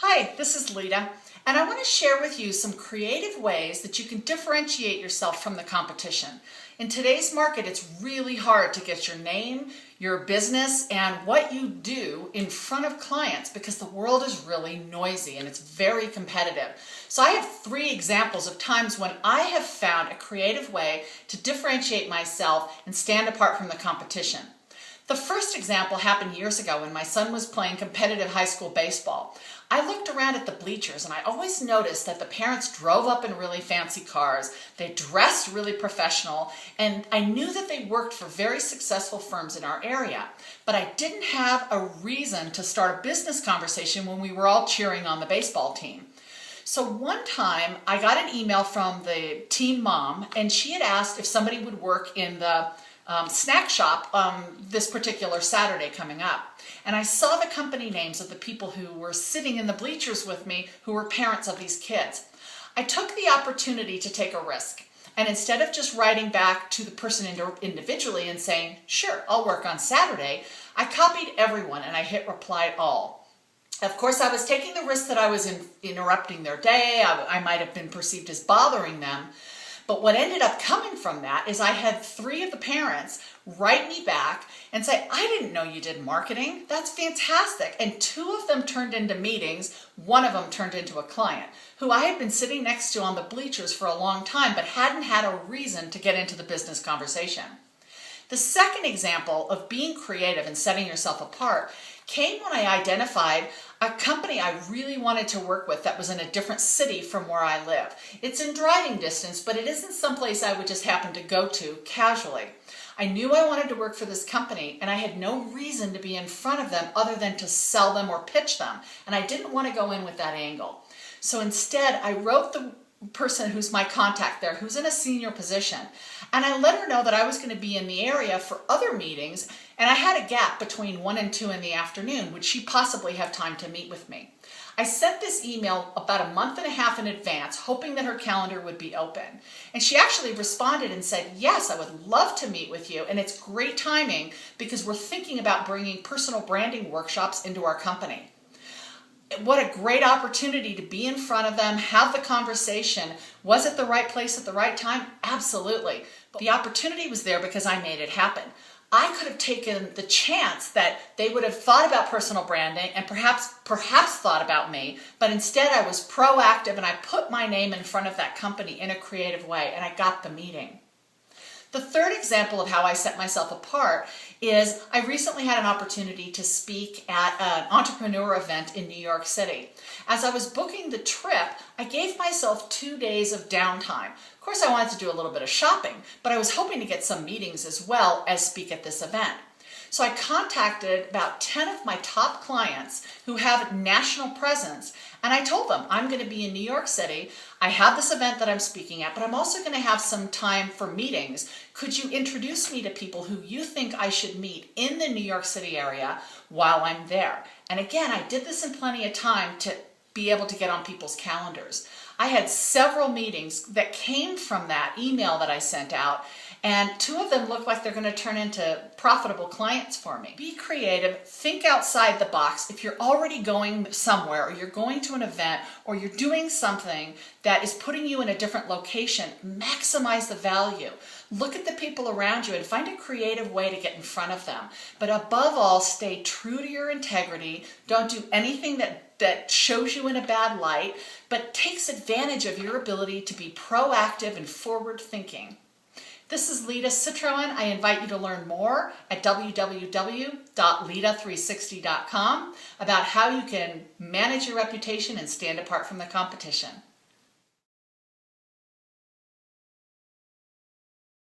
Hi, this is Lita, and I want to share with you some creative ways that you can differentiate yourself from the competition. In today's market, it's really hard to get your name, your business, and what you do in front of clients because the world is really noisy and it's very competitive. So I have 3 examples of times when I have found a creative way to differentiate myself and stand apart from the competition. The first example happened years ago when my son was playing competitive high school baseball. I looked around at the bleachers and I always noticed that the parents drove up in really fancy cars, they dressed really professional, and I knew that they worked for very successful firms in our area. But I didn't have a reason to start a business conversation when we were all cheering on the baseball team. So one time I got an email from the team mom and she had asked if somebody would work in the snack shop this particular Saturday coming up. And I saw the company names of the people who were sitting in the bleachers with me who were parents of these kids. I took the opportunity to take a risk. And instead of just writing back to the person individually and saying, sure, I'll work on Saturday, I copied everyone and I hit reply all. Of course, I was taking the risk that I was interrupting their day. I might have been perceived as bothering them. But what ended up coming from that is I had 3 of the parents write me back and say, I didn't know you did marketing. That's fantastic. And 2 of them turned into meetings. 1 of them turned into a client who I had been sitting next to on the bleachers for a long time, but hadn't had a reason to get into the business conversation. The second example of being creative and setting yourself apart came when I identified a company I really wanted to work with that was in a different city from where I live. It's in driving distance, but it isn't someplace I would just happen to go to casually. I knew I wanted to work for this company and I had no reason to be in front of them other than to sell them or pitch them. And I didn't want to go in with that angle. So instead, I wrote the person who's my contact there, who's in a senior position, and I let her know that I was going to be in the area for other meetings, and I had a gap between 1 and 2 in the afternoon. Would she possibly have time to meet with me? I sent this email about a month and a half in advance, hoping that her calendar would be open. And she actually responded and said, yes, I would love to meet with you, and it's great timing because we're thinking about bringing personal branding workshops into our company. What a great opportunity to be in front of them, have the conversation. Was it the right place at the right time? Absolutely. But the opportunity was there because I made it happen. I could have taken the chance that they would have thought about personal branding and perhaps thought about me, but instead I was proactive and I put my name in front of that company in a creative way and I got the meeting. The third example of how I set myself apart is I recently had an opportunity to speak at an entrepreneur event in New York City. As I was booking the trip, I gave myself 2 days of downtime. Of course, I wanted to do a little bit of shopping, but I was hoping to get some meetings as well as speak at this event. So I contacted about 10 of my top clients who have national presence, and I told them, I'm going to be in New York City. I have this event that I'm speaking at, but I'm also going to have some time for meetings. Could you introduce me to people who you think I should meet in the New York City area while I'm there? And again, I did this in plenty of time to be able to get on people's calendars. I had several meetings that came from that email that I sent out, and 2 of them look like they're going to turn into profitable clients for me. Be creative, think outside the box. If you're already going somewhere or you're going to an event or you're doing something that is putting you in a different location, maximize the value. Look at the people around you and find a creative way to get in front of them. But above all, stay true to your integrity. Don't do anything that shows you in a bad light, but takes advantage of your ability to be proactive and forward thinking. This is Lita Citroen. I invite you to learn more at www.lita360.com about how you can manage your reputation and stand apart from the competition.